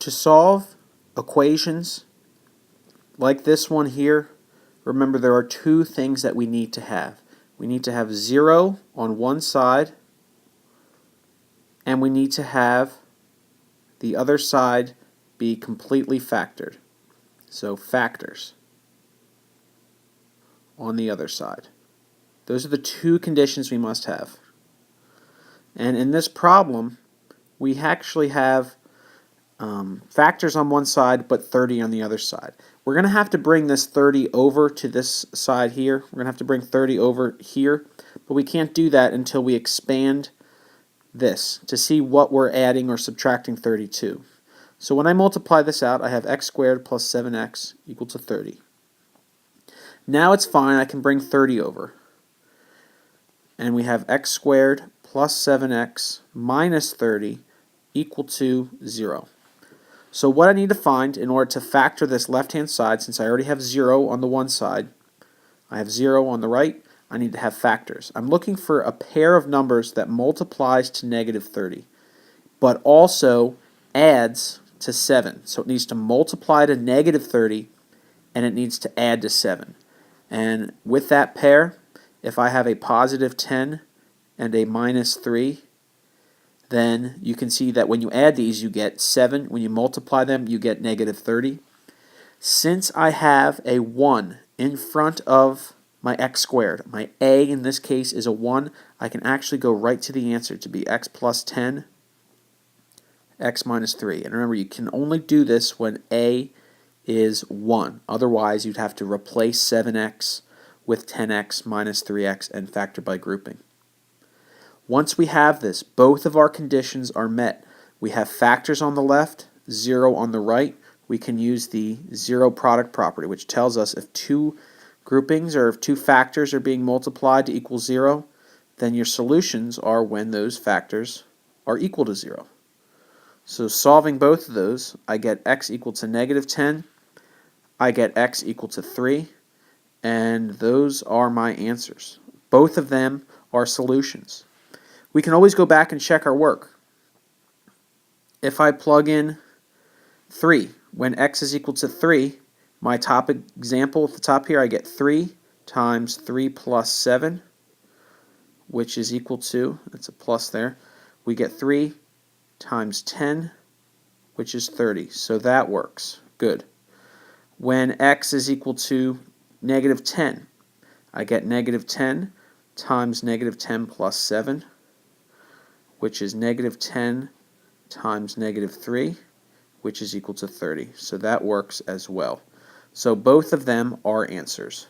To solve equations like this one here, remember there are two things that we need to have. We need to have 0 on one side, and we need to have the other side be completely factored. So factors on the other side. Those are the two conditions we must have. And in this problem, we actually have factors on one side but 30 on the other side. We're going to have to bring this 30 over to this side here. We're going to have to bring 30 over here, but we can't do that until we expand this to see what we're adding or subtracting 30 to. So when I multiply this out, I have x squared plus 7x equal to 30. Now it's fine, I can bring 30 over. And we have x squared plus 7x minus 30 equal to 0. So what I need to find in order to factor this left-hand side, since I already have 0 on the one side, I have 0 on the right, I need to have factors. I'm looking for a pair of numbers that multiplies to negative 30, but also adds to 7. So it needs to multiply to negative 30, and it needs to add to 7. And with that pair, if I have a positive 10 and a minus 3, then you can see that when you add these, you get 7. When you multiply them, you get negative 30. Since I have a 1 in front of my x squared, my a in this case is a 1, I can actually go right to the answer to be x plus 10, x minus 3. And remember, you can only do this when a is 1. Otherwise, you'd have to replace 7x with 10x minus 3x and factor by grouping. Once we have this, both of our conditions are met. We have factors on the left, 0 on the right. We can use the zero product property, which tells us if two groupings or if two factors are being multiplied to equal 0, then your solutions are when those factors are equal to 0. So solving both of those, I get x equal to negative 10, I get x equal to 3, and those are my answers. Both of them are solutions. We can always go back and check our work. If I plug in 3, when x is equal to 3, my top example at the top here, I get 3 times 3 plus 7, which is equal to, that's a plus there, we get 3 times 10, which is 30. So that works. Good. When x is equal to negative 10, I get negative 10 times negative 10 plus 7, which is negative 10 times negative 3, which is equal to 30. So that works as well. So both of them are answers.